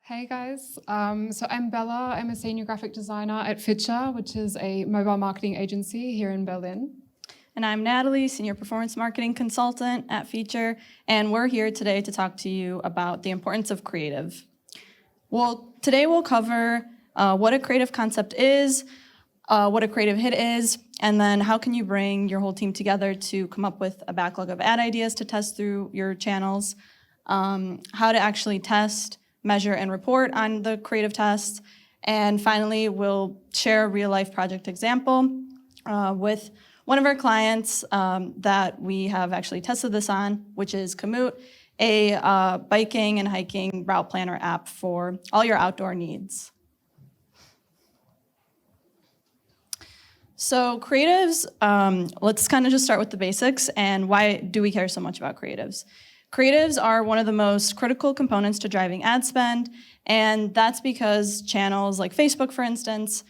Hey guys, so I'm Bella. I'm a senior graphic designer at Phiture, which is a mobile marketing agency here in Berlin. And I'm Natalie, senior performance marketing consultant at Phiture, and we're here today to talk to you about the importance of creative. Well, today we'll cover what a creative concept is, what a creative hit is, and then how can you bring your whole team together to come up with a backlog of ad ideas to test through your channels, how to actually test, measure, and report on the creative tests, and finally we'll share a real-life project example with one of our clients that we have actually tested this on, which is Komoot, a biking and hiking route planner app for all your outdoor needs. So creatives, let's kind of just start with the basics and why do we care so much about creatives? Creatives are one of the most critical components to driving ad spend, and that's because channels like Facebook, for instance,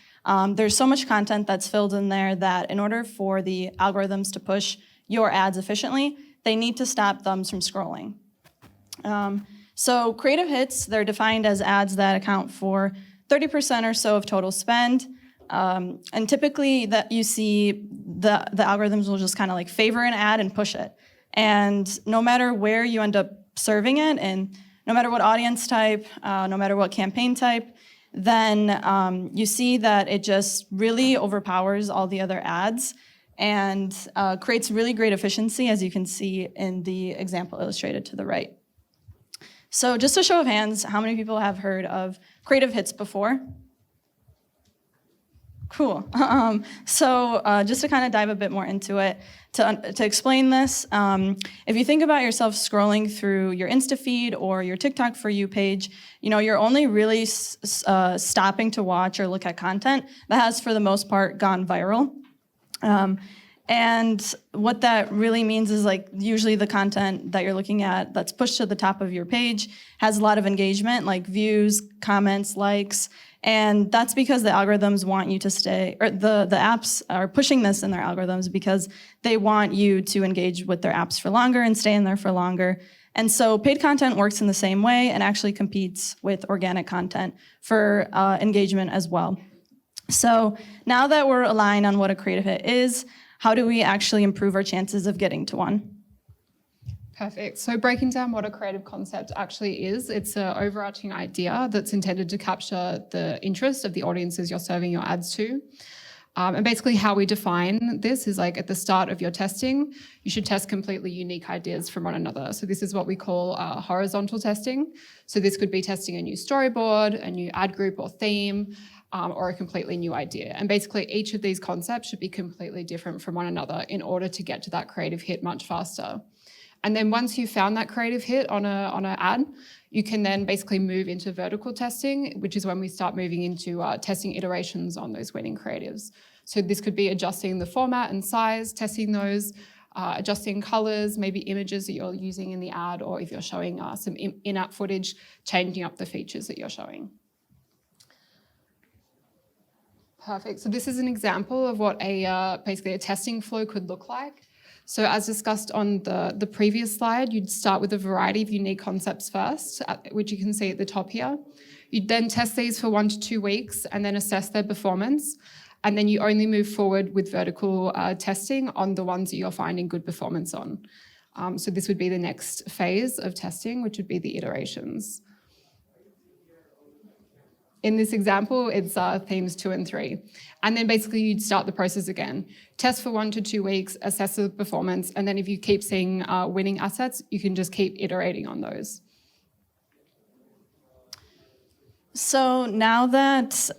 there's so much content that's filled in there that in order for the algorithms to push your ads efficiently, they need to stop thumbs from scrolling. So creative hits, they're defined as ads that account for 30% or so of total spend. And typically that you see the algorithms will just kind of like favor an ad and push it. And no matter where you end up serving it, and no matter what audience type, no matter what campaign type, then you see that it just really overpowers all the other ads and creates really great efficiency, as you can see in the example illustrated to the right. So just a show of hands, how many people have heard of creative hits before? Cool. So just to kind of dive a bit more into it, to explain this, if you think about yourself scrolling through your Insta feed or your TikTok For You page, you know, you're only really stopping to watch or look at content that has, for the most part, gone viral. And what that really means is, like, usually the content that you're looking at that's pushed to the top of your page has a lot of engagement, like views, comments, likes, and that's because the algorithms want you to stay, or the apps are pushing this in their algorithms because they want you to engage with their apps for longer and stay in there for longer. And so paid content works in the same way and actually competes with organic content for engagement as well. So now that we're aligned on what a creative hit is, how do we actually improve our chances of getting to one? Perfect. So breaking down what a creative concept actually is, it's an overarching idea that's intended to capture the interest of the audiences you're serving your ads to. And basically how we define this is, like, at the start of your testing, you should test completely unique ideas from one another. So this is what we call horizontal testing. So this could be testing a new storyboard, a new ad group or theme, or a completely new idea. And basically each of these concepts should be completely different from one another in order to get to that creative hit much faster. And then once you've found that creative hit on an ad, you can then basically move into vertical testing, which is when we start moving into testing iterations on those winning creatives. So this could be adjusting the format and size, testing those, adjusting colors, maybe images that you're using in the ad, or if you're showing some in-app footage, changing up the features that you're showing. Perfect. So this is an example of what basically a testing flow could look like. So as discussed on the previous slide, you'd start with a variety of unique concepts first, which you can see at the top here. You'd then test these for 1 to 2 weeks and then assess their performance. And then you only move forward with vertical testing on the ones that you're finding good performance on. So this would be the next phase of testing, which would be the iterations. In this example, it's themes 2 and 3. And then basically you'd start the process again. Test for 1 to 2 weeks, assess the performance, and then if you keep seeing winning assets, you can just keep iterating on those. So now that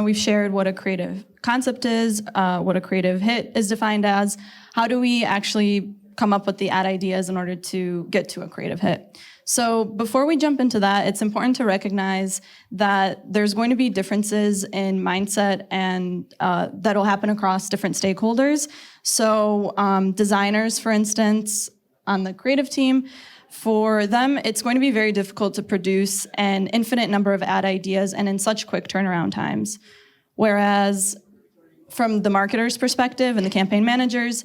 we've shared what a creative concept is, what a creative hit is defined as, how do we actually come up with the ad ideas in order to get to a creative hit? So before we jump into that, it's important to recognize that there's going to be differences in mindset and that'll happen across different stakeholders. So designers, for instance, on the creative team, for them, it's going to be very difficult to produce an infinite number of ad ideas and in such quick turnaround times. Whereas from the marketer's perspective and the campaign managers,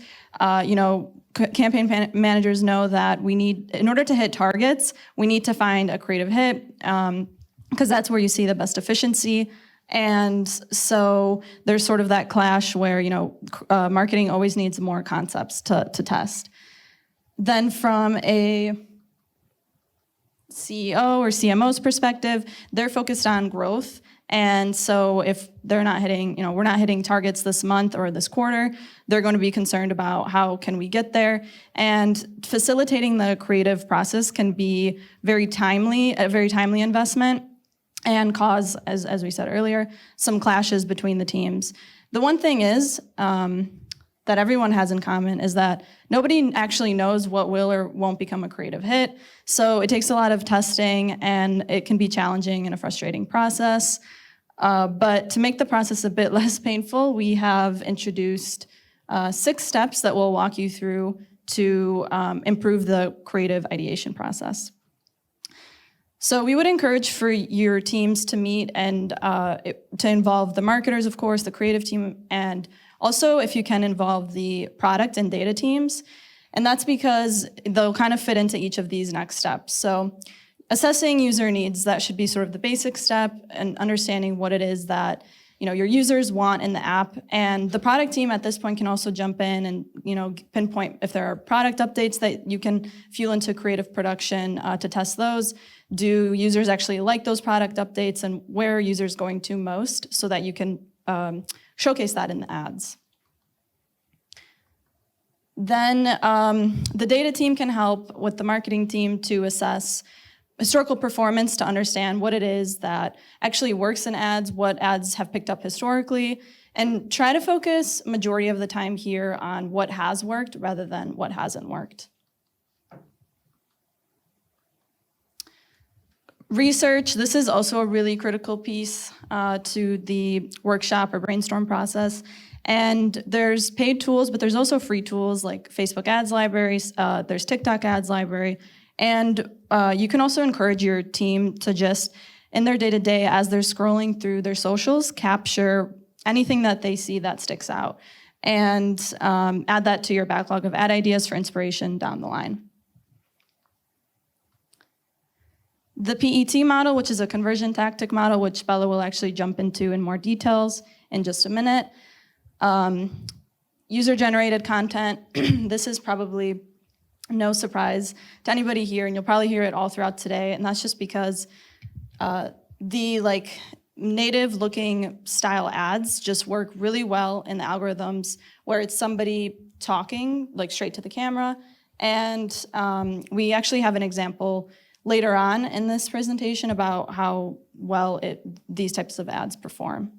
campaign managers know that we need, in order to hit targets, we need to find a creative hit because that's where you see the best efficiency. And so there's sort of that clash where, marketing always needs more concepts to test. Then from a CEO or CMO's perspective, they're focused on growth. And so if they're not hitting, we're not hitting targets this month or this quarter, they're going to be concerned about how can we get there. And facilitating the creative process can be a very timely investment and cause, as we said earlier, some clashes between the teams. The one thing is, that everyone has in common is that nobody actually knows what will or won't become a creative hit. So it takes a lot of testing, and it can be challenging and a frustrating process. But to make the process a bit less painful, we have introduced 6 steps that we'll walk you through to improve the creative ideation process. So we would encourage for your teams to meet and to involve the marketers, of course, the creative team, and also, if you can, involve the product and data teams. And that's because they'll kind of fit into each of these next steps. So assessing user needs, that should be sort of the basic step, and understanding what it is that your users want in the app. And the product team at this point can also jump in and pinpoint if there are product updates that you can fuel into creative production to test those. Do users actually like those product updates, and where are users going to most, so that you can showcase that in the ads. Then the data team can help with the marketing team to assess historical performance, to understand what it is that actually works in ads, what ads have picked up historically, and try to focus majority of the time here on what has worked rather than what hasn't worked. Research, this is also a really critical piece to the workshop or brainstorm process. And there's paid tools, but there's also free tools like Facebook ads libraries, there's TikTok ads library. And you can also encourage your team to just, in their day-to-day, as they're scrolling through their socials, capture anything that they see that sticks out, and add that to your backlog of ad ideas for inspiration down the line. The PET model, which is a conversion tactic model, which Bella will actually jump into in more details in just a minute. User-generated content, this is probably no surprise to anybody here, and you'll probably hear it all throughout today, and that's just because the native-looking style ads just work really well in the algorithms where it's somebody talking straight to the camera. And we actually have an example later on in this presentation about how well these types of ads perform.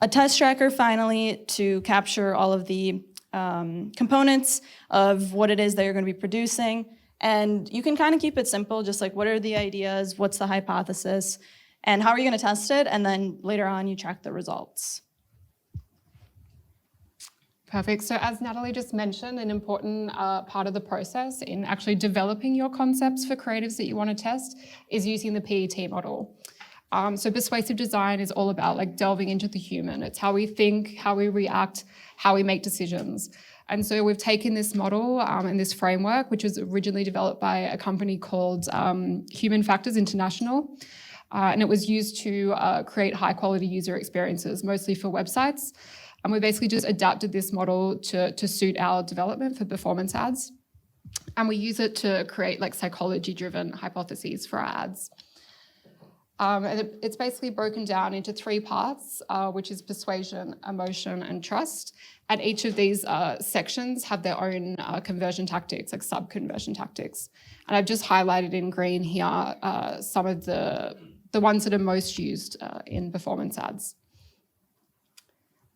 A test tracker, finally, to capture all of the components of what it is that you're going to be producing. And you can kind of keep it simple, just like what are the ideas, what's the hypothesis, and how are you going to test it? And then later on, you track the results. Perfect. So as Natalie just mentioned, an important part of the process in actually developing your concepts for creatives that you want to test is using the PET model. So persuasive design is all about delving into the human. It's how we think, how we react, how we make decisions. And so we've taken this model and this framework, which was originally developed by a company called Human Factors International. And it was used to create high quality user experiences, mostly for websites. And we basically just adapted this model to suit our development for performance ads. And we use it to create psychology-driven hypotheses for our ads. And it's basically broken down into 3 parts, which is persuasion, emotion, and trust. And each of these sections have their own conversion tactics, sub-conversion tactics. And I've just highlighted in green here some of the ones that are most used in performance ads.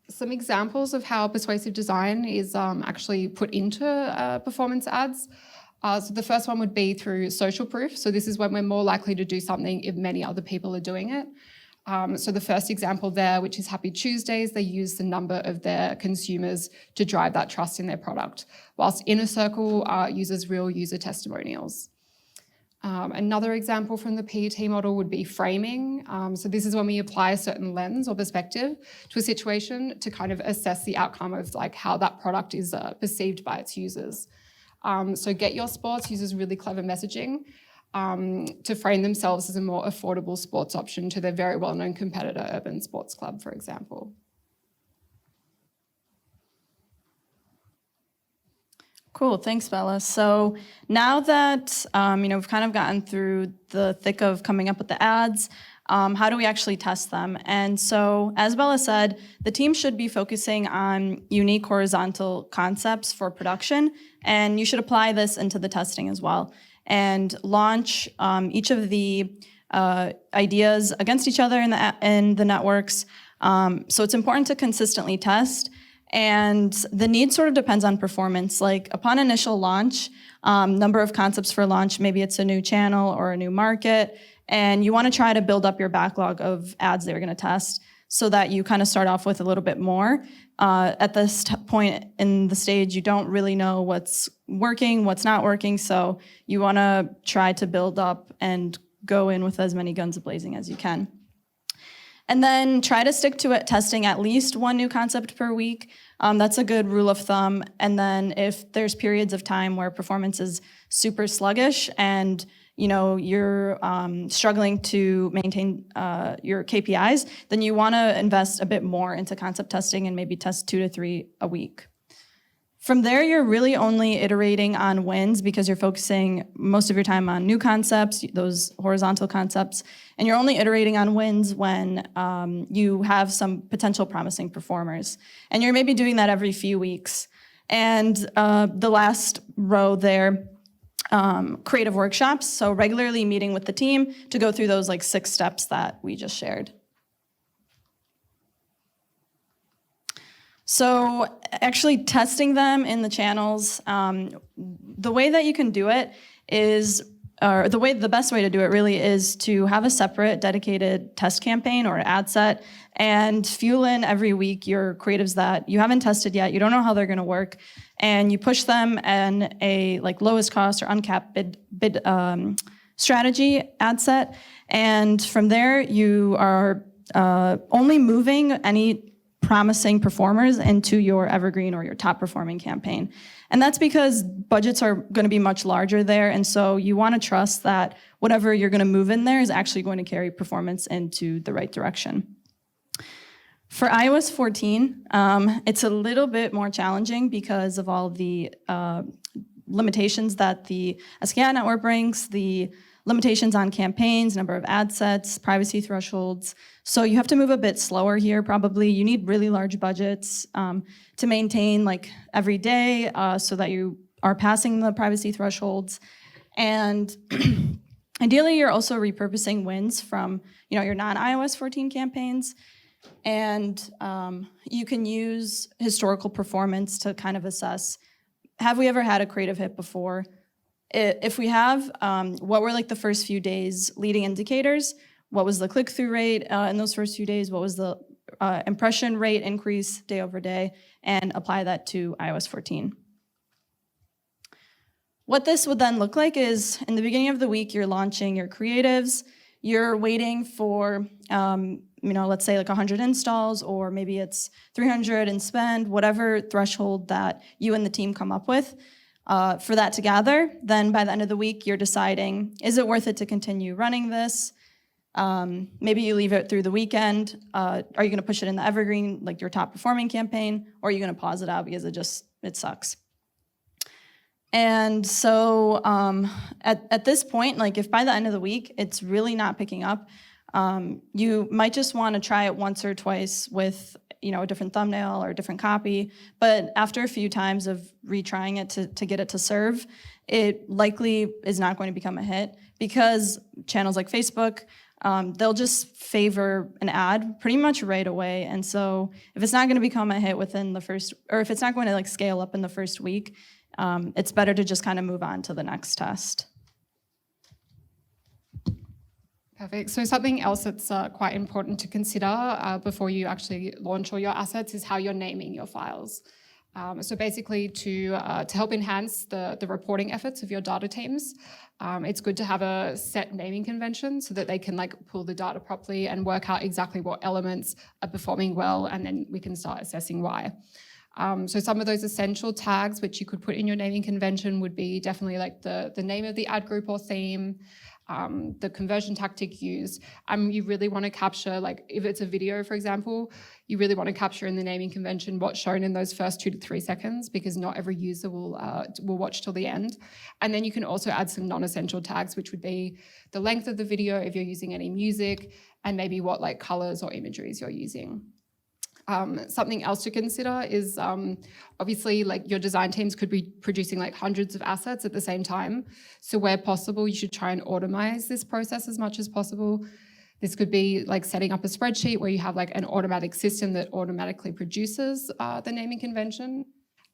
Some examples of how persuasive design is actually put into performance ads. So the first one would be through social proof. So this is when we're more likely to do something if many other people are doing it. So the first example there, which is Happy Tuesdays, they use the number of their consumers to drive that trust in their product, whilst Inner Circle uses real user testimonials. Another example from the PET model would be framing. So this is when we apply a certain lens or perspective to a situation to kind of assess the outcome of how that product is perceived by its users. So Get Your Sports uses really clever messaging. to frame themselves as a more affordable sports option to their very well-known competitor, Urban Sports Club, for example. Cool, thanks, Bella. So now that we've kind of gotten through the thick of coming up with the ads, how do we actually test them? And so, as Bella said, the team should be focusing on unique horizontal concepts for production, and you should apply this into the testing as well, and launch each of the ideas against each other in the networks. So it's important to consistently test. And the need sort of depends on performance. Like upon initial launch, number of concepts for launch, maybe it's a new channel or a new market, and you want to try to build up your backlog of ads that you're going to test so that you kind of start off with a little bit more. At this point in the stage, you don't really know what's working, what's not working, so you want to try to build up and go in with as many guns blazing as you can. And then try to stick to it, testing at least one new concept per week. That's a good rule of thumb. And then if there's periods of time where performance is super sluggish and you're struggling to maintain your KPIs, then you want to invest a bit more into concept testing and maybe test 2 to 3 a week. From there, you're really only iterating on wins because you're focusing most of your time on new concepts, those horizontal concepts, and you're only iterating on wins when you have some potential promising performers. And you're maybe doing that every few weeks. And the last row there, creative workshops, so regularly meeting with the team to go through those 6 steps that we just shared. So actually testing them in the channels, the way that you can do it is, or the best way to do it really is to have a separate dedicated test campaign or ad set and fuel in every week your creatives that you haven't tested yet, you don't know how they're gonna work, and you push them in a lowest cost or uncapped bid strategy ad set. And from there, you are only moving any promising performers into your evergreen or your top performing campaign. And that's because budgets are going to be much larger there. And so you want to trust that whatever you're going to move in there is actually going to carry performance into the right direction. For iOS 14, it's a little bit more challenging because of all the limitations that the SKI network brings, the limitations on campaigns, number of ad sets, privacy thresholds. So you have to move a bit slower here probably. You need really large budgets to maintain every day so that you are passing the privacy thresholds. And ideally, you're also repurposing wins from your non-iOS 14 campaigns. And you can use historical performance to kind of assess, have we ever had a creative hit before? If we have, what were the first few days leading indicators? What was the click-through rate in those first few days? What was the impression rate increase day over day? And apply that to iOS 14. What this would then look like is in the beginning of the week, you're launching your creatives. You're waiting for, let's say 100 installs, or maybe it's 300 in spend, whatever threshold that you and the team come up with. For that to gather, then by the end of the week, you're deciding, is it worth it to continue running this? Maybe you leave it through the weekend. Are you gonna push it in the evergreen, your top performing campaign, or are you gonna pause it out because it sucks? And so at this point, if by the end of the week, it's really not picking up, you might just wanna try it once or twice with a different thumbnail or a different copy, but after a few times of retrying it to get it to serve, it likely is not going to become a hit because channels like Facebook, they'll just favor an ad pretty much right away. And so if it's not going to become a hit within the first, or if it's not going to scale up in the first week, it's better to just kind of move on to the next test. Perfect. So something else that's quite important to consider before you actually launch all your assets is how you're naming your files. So basically to help enhance the reporting efforts of your data teams, it's good to have a set naming convention so that they can pull the data properly and work out exactly what elements are performing well, and then we can start assessing why. So some of those essential tags which you could put in your naming convention would be definitely like the name of the ad group or theme, the conversion tactic used. You really want to capture, like if it's a video, for example, you really want to capture in the naming convention what's shown in those first 2 to 3 seconds, because not every user will watch till the end. And then you can also add some non-essential tags, which would be the length of the video if you're using any music, and maybe what like colors or imageries you're using. Something else to consider is obviously like your design teams could be producing like hundreds of assets at the same time. So where possible, you should try and automate this process as much as possible. This could be like setting up a spreadsheet where you have like an automatic system that automatically produces the naming convention.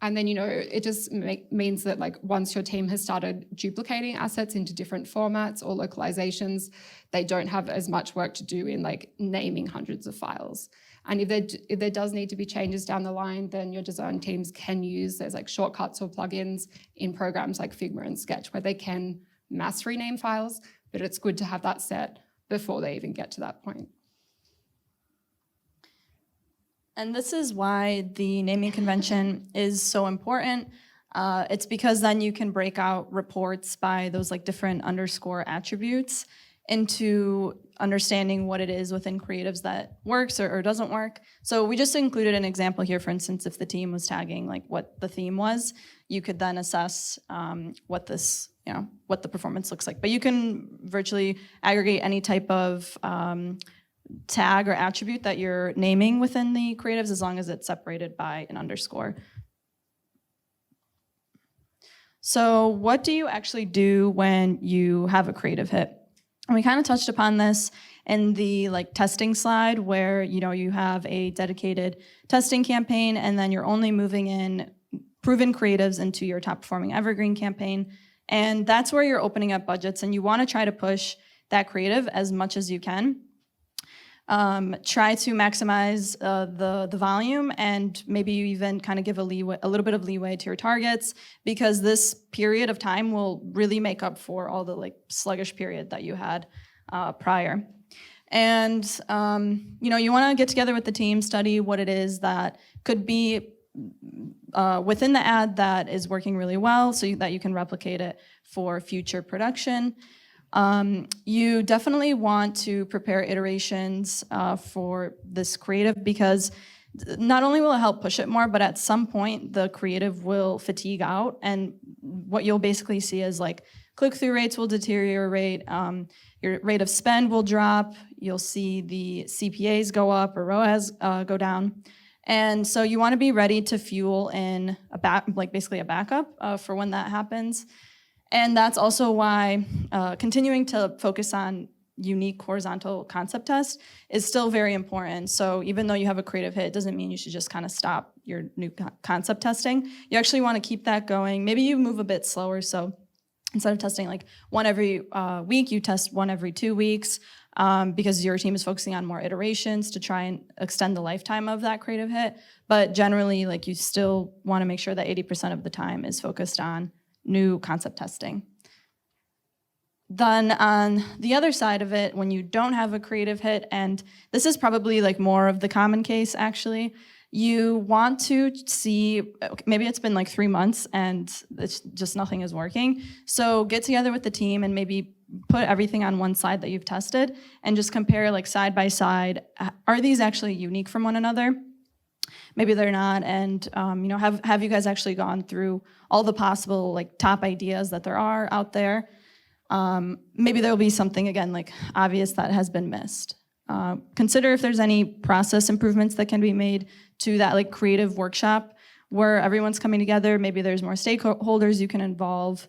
And then, it just means that like once your team has started duplicating assets into different formats or localizations, they don't have as much work to do in like naming hundreds of files. And if there does need to be changes down the line, then your design teams can use, there's like shortcuts or plugins in programs like Figma and Sketch where they can mass rename files, but it's good to have that set before they even get to that point. And this is why the naming convention is so important. It's because then you can break out reports by those like different underscore attributes into understanding what it is within creatives that works or doesn't work. So we just included an example here. For instance, if the team was tagging like what the theme was, you could then assess what the performance looks like. But you can virtually aggregate any type of tag or attribute that you're naming within the creatives as long as it's separated by an underscore. So what do you actually do when you have a creative hit? And we kind of touched upon this in the like testing slide where you have a dedicated testing campaign and then you're only moving in proven creatives into your top performing evergreen campaign. And that's where you're opening up budgets and you want to try to push that creative as much as you can. Try to maximize the volume and maybe you even kind of give a little bit of leeway to your targets, because this period of time will really make up for all the like sluggish period that you had prior. And you want to get together with the team, study what it is that could be within the ad that is working really well so that you can replicate it for future production. You definitely want to prepare iterations for this creative, because not only will it help push it more, but at some point the creative will fatigue out, and what you'll basically see is like click-through rates will deteriorate, your rate of spend will drop, you'll see the CPAs go up or ROAS go down. And so you want to be ready to fuel in basically a backup for when that happens. And that's also why continuing to focus on unique horizontal concept tests is still very important. So even though you have a creative hit, it doesn't mean you should just kind of stop your new concept testing. You actually want to keep that going. Maybe you move a bit slower. So instead of testing like one every week, you test one every 2 weeks because your team is focusing on more iterations to try and extend the lifetime of that creative hit. But generally, like you still want to make sure that 80% of the time is focused on new concept testing. Then on the other side of it, when you don't have a creative hit, and this is probably like more of the common case actually, you want to see, maybe it's been like 3 months and it's just nothing is working. So get together with the team and maybe put everything on one slide that you've tested and just compare like side by side. Are these actually unique from one another? Maybe they're not, and have you guys actually gone through all the possible like top ideas that there are out there? Maybe there'll be something again like obvious that has been missed. Consider if there's any process improvements that can be made to that like creative workshop where everyone's coming together. Maybe there's more stakeholders you can involve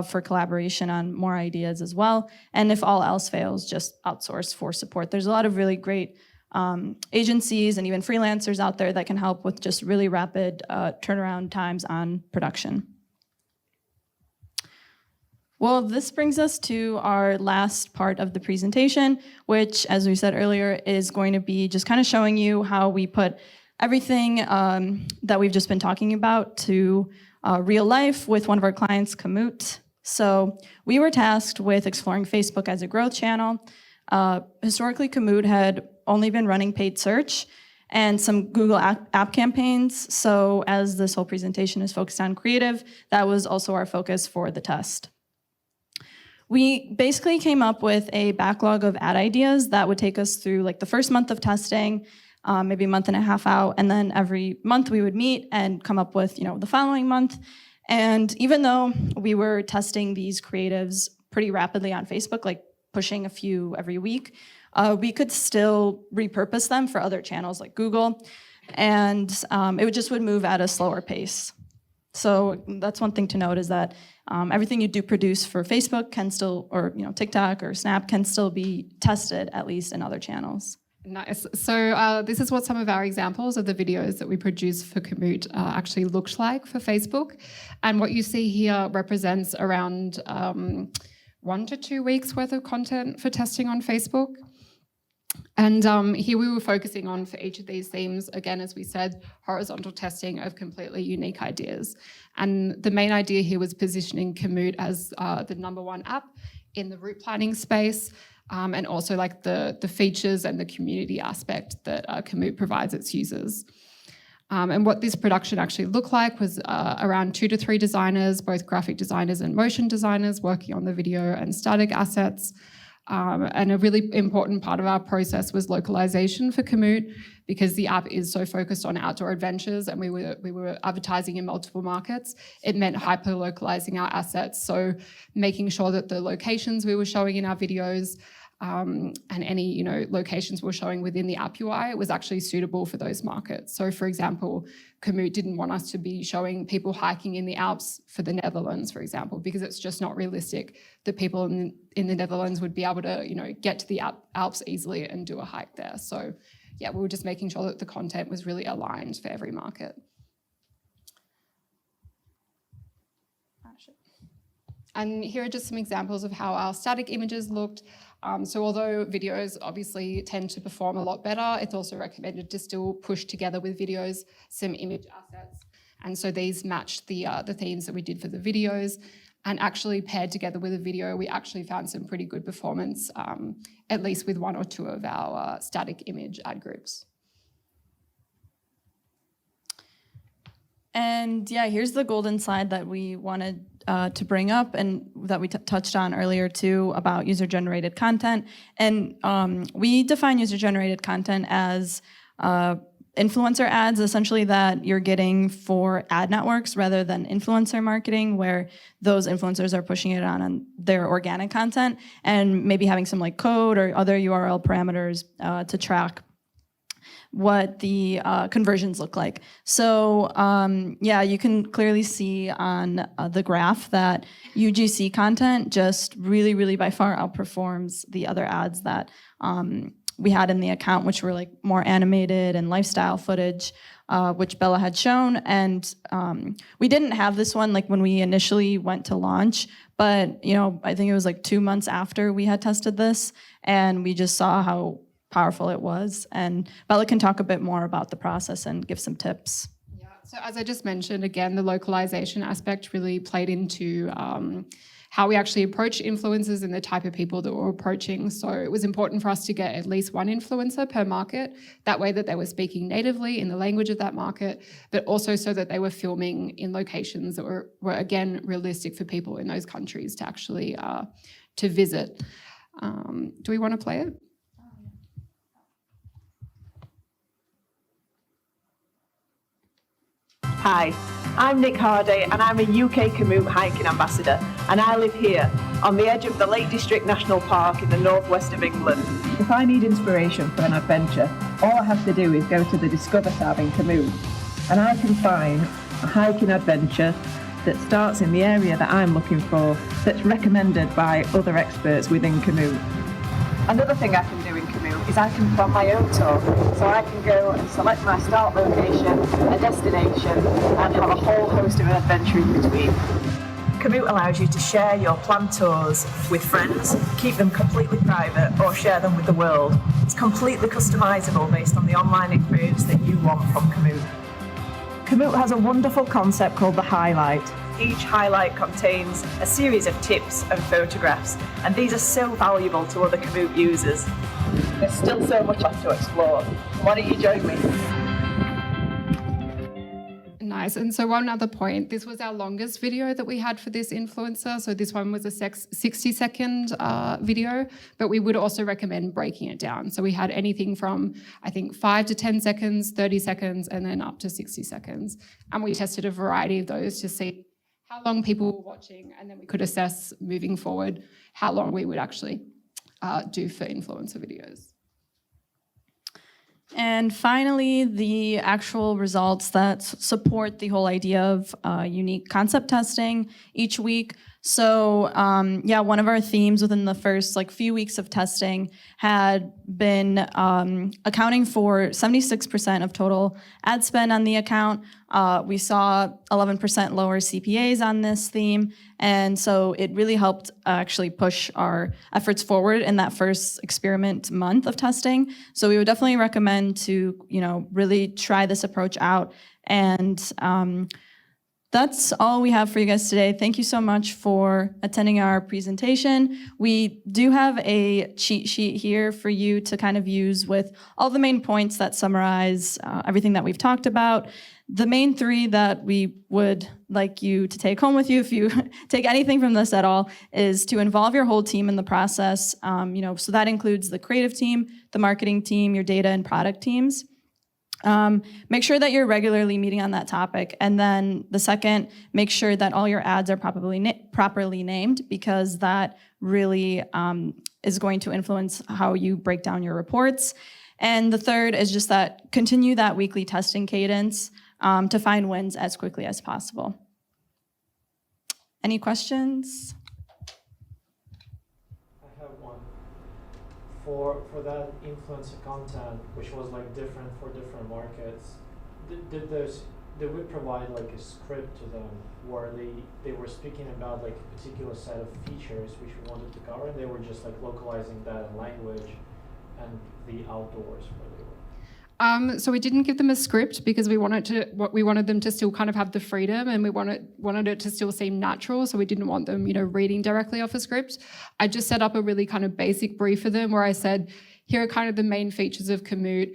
for collaboration on more ideas as well. And if all else fails, just outsource for support. There's a lot of really great agencies and even freelancers out there that can help with just really rapid turnaround times on production. Well, this brings us to our last part of the presentation, which, as we said earlier, is going to be just kind of showing you how we put everything that we've just been talking about to real life with one of our clients, Komoot. So we were tasked with exploring Facebook as a growth channel. Historically, Komoot had only been running paid search, and some Google app campaigns. So as this whole presentation is focused on creative, that was also our focus for the test. We basically came up with a backlog of ad ideas that would take us through like the first month of testing, maybe a month and a half out, and then every month we would meet and come up with, the following month. And even though we were testing these creatives pretty rapidly on Facebook, like pushing a few every week, we could still repurpose them for other channels like Google, and it would move at a slower pace. So that's one thing to note, is that everything you do produce for Facebook can still, or TikTok or Snap, can still be tested at least in other channels. Nice. So this is what some of our examples of the videos that we produce for Commute actually looked like for Facebook. And what you see here represents around 1 to 2 weeks worth of content for testing on Facebook. And here we were focusing on, for each of these themes, again, as we said, horizontal testing of completely unique ideas. And the main idea here was positioning Commute as the #1 app in the route planning space, and also like the features and the community aspect that Commute provides its users. And what this production actually looked like was around 2 to 3 designers, both graphic designers and motion designers, working on the video and static assets. And a really important part of our process was localization for Commute, because the app is so focused on outdoor adventures and we were advertising in multiple markets. It meant hyper-localizing our assets, so making sure that the locations we were showing in our videos and any locations we're showing within the app UI was actually suitable for those markets. So for example, Commute didn't want us to be showing people hiking in the Alps for the Netherlands, for example, because it's just not realistic that people in the Netherlands would be able to get to the Alps easily and do a hike there. So yeah, we were just making sure that the content was really aligned for every market. And here are just some examples of how our static images looked. So although videos obviously tend to perform a lot better, it's also recommended to still push together with videos some image assets. And so these matched the themes that we did for the videos, and actually paired together with a video, we actually found some pretty good performance, at least with 1 or 2 of our static image ad groups. And yeah, here's the golden slide that we wanted to bring up, and that we touched on earlier too, about user-generated content. And we define user-generated content as influencer ads, essentially, that you're getting for ad networks rather than influencer marketing, where those influencers are pushing it on their organic content and maybe having some like code or other URL parameters to track what the conversions look like. So yeah, you can clearly see on the graph that UGC content just really by far outperforms the other ads that we had in the account, which were like more animated and lifestyle footage, which Bella had shown. And we didn't have this one like when we initially went to launch, but I think it was like 2 months after we had tested this, and we just saw how powerful it was. And Bella can talk a bit more about the process and give some tips. Yeah, so as I just mentioned, again, the localization aspect really played into how we actually approach influencers and the type of people that we're approaching. So it was important for us to get at least 1 influencer per market, that way that they were speaking natively in the language of that market, but also so that they were filming in locations that were again, realistic for people in those countries to actually to visit. Do we want to play it? Hi, I'm Nick Hardy and I'm a UK Commute hiking ambassador, and I live here on the edge of the Lake District National Park in the northwest of England. If I need inspiration for an adventure, all I have to do is go to the Discover tab in Commute, and I can find a hiking adventure that starts in the area that I'm looking for, that's recommended by other experts within Commute. Another thing I can do in Commute is I can plan my own tour, so I can go and select my start location, a destination, and have a whole host of an adventure in between. Commute allows you to share your planned tours with friends, keep them completely private, or share them with the world. It's completely customizable based on the online experience that you want from Commute. Commute has a wonderful concept called the Highlight. Each highlight contains a series of tips and photographs, and these are so valuable to other Commute users. There's still so much left to explore. Why don't you join me? Nice. And so one other point, this was our longest video that we had for this influencer. So this one was a 60-second video, but we would also recommend breaking it down. So we had anything from, I think, 5 to 10 seconds, 30 seconds, and then up to 60 seconds. And we tested a variety of those to see how long people were watching, and then we could assess moving forward how long we would actually do for influencer videos. And finally, the actual results that support the whole idea of unique concept testing each week. So yeah, one of our themes within the first few weeks of testing had been accounting for 76% of total ad spend on the account. We saw 11% lower CPAs on this theme. And so it really helped actually push our efforts forward in that first experiment month of testing. So we would definitely recommend to, really try this approach out. And that's all we have for you guys today. Thank you so much for attending our presentation. We do have a cheat sheet here for you to kind of use with all the main points that summarize everything that we've talked about. The main three that we would like you to take home with you, if you take anything from this at all, is to involve your whole team in the process. So that includes the creative team, the marketing team, your data and product teams. Make sure that you're regularly meeting on that topic. And then the second, make sure that all your ads are properly named, because that really is going to influence how you break down your reports. And the third is just that continue that weekly testing cadence to find wins as quickly as possible. Any questions? I have one. For that influencer content, which was different for different markets, did we provide a script to them where they were speaking about a particular set of features which we wanted to cover, and they were just localizing that in language and the outdoors where they were? So we didn't give them a script because we wanted them to still kind of have the freedom, and we wanted it to still seem natural. So we didn't want them, reading directly off a script. I just set up a really kind of basic brief for them where I said, here are kind of the main features of Komoot.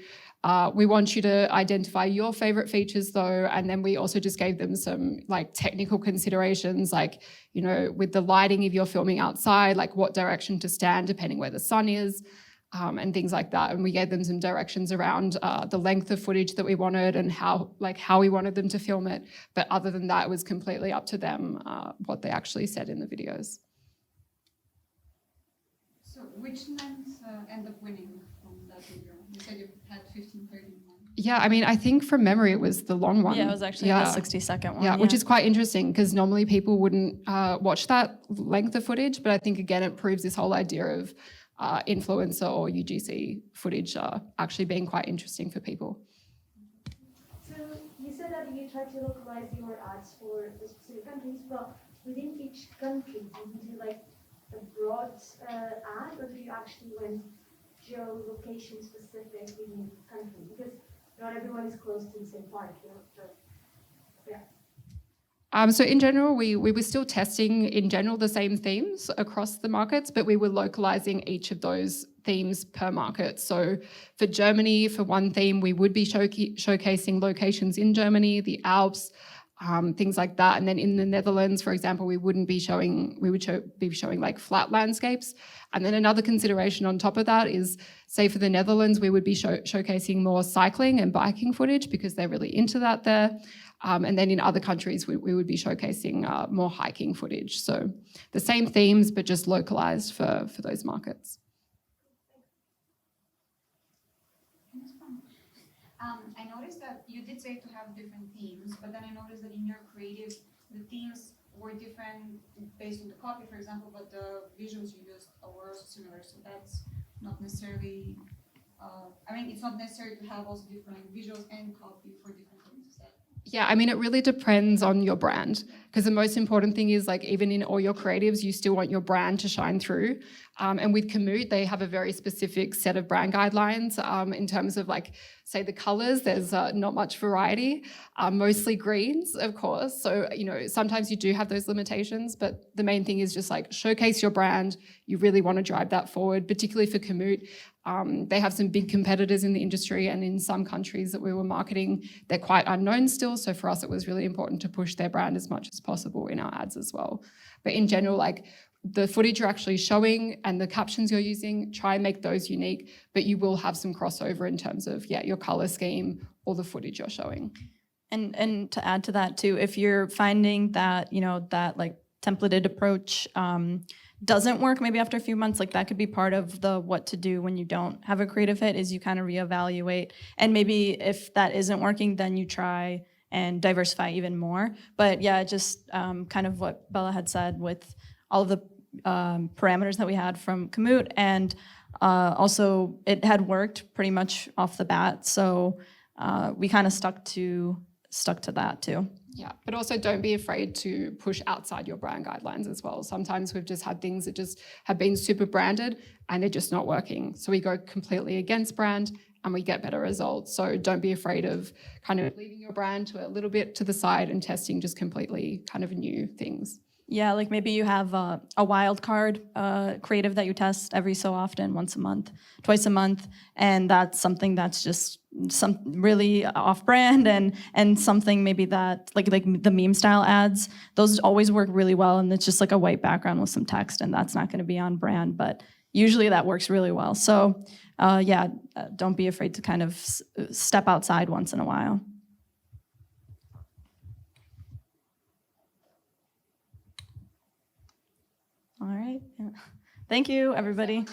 We want you to identify your favorite features though. And then we also just gave them some technical considerations, with the lighting, if you're filming outside, what direction to stand depending where the sun is. And things like that. And we gave them some directions around the length of footage that we wanted and how we wanted them to film it. But other than that, it was completely up to them what they actually said in the videos. So which length end up winning from that video? You said you had 15, 13 one. Yeah, I think from memory, it was the long one. Yeah, it was actually the 60-second one. Yeah, which is quite interesting because normally people wouldn't watch that length of footage. But I think, again, it proves this whole idea of influencer or UGC footage actually being quite interesting for people. So you said that you try to localize your ads for the specific countries, but within each country, do you do a broad ad, or do you actually went geolocation specific within the country? Because not everyone is close to the same park, So yeah. So in general, we were still testing in general the same themes across the markets, but we were localizing each of those themes per market. So for Germany, for one theme, we would be showcasing locations in Germany, the Alps, things like that. And then in the Netherlands, for example, we would be showing flat landscapes. And then another consideration on top of that is, say for the Netherlands, we would be showcasing more cycling and biking footage because they're really into that there. And then in other countries, we would be showcasing more hiking footage. So the same themes, but just localized for those markets. I noticed that you did say to have different themes, but then I noticed that in your creative, the themes were different based on the copy, for example, but the visuals you used were also similar. So that's not necessarily, it's not necessary to have also different visuals and copy for different themes. Is that? Yeah, it really depends on your brand, because the most important thing is even in all your creatives, you still want your brand to shine through. And with Komoot, they have a very specific set of brand guidelines in terms of say the colors, there's not much variety, mostly greens, of course. So, sometimes you do have those limitations, but the main thing is just showcase your brand. You really want to drive that forward, particularly for Komoot. They have some big competitors in the industry, and in some countries that we were marketing, they're quite unknown still. So for us, it was really important to push their brand as much as possible in our ads as well. But in general, like the footage you're actually showing and the captions you're using, try and make those unique, but you will have some crossover in terms of, your color scheme or the footage you're showing. And to add to that too, if you're finding that, that like templated approach doesn't work maybe after a few months, like that could be part of the what to do when you don't have a creative hit, is you kind of reevaluate. And maybe if that isn't working, then you try and diversify even more. But yeah, just kind of what Bella had said with all of the parameters that we had from Komoot, and also it had worked pretty much off the bat. So we kind of stuck to that too. Yeah, but also don't be afraid to push outside your brand guidelines as well. Sometimes we've just had things that just have been super branded and they're just not working. So we go completely against brand and we get better results. So don't be afraid of kind of leaving your brand to a little bit to the side and testing just completely kind of new things. Yeah, like maybe you have a wild card creative that you test every so often, once a month, twice a month, and that's something that's just some really off-brand, and something maybe that like the meme style ads, those always work really well, and it's just like a white background with some text, and that's not going to be on brand, but usually that works really well. So don't be afraid to kind of step outside once in a while. All right. Yeah. Thank you, everybody.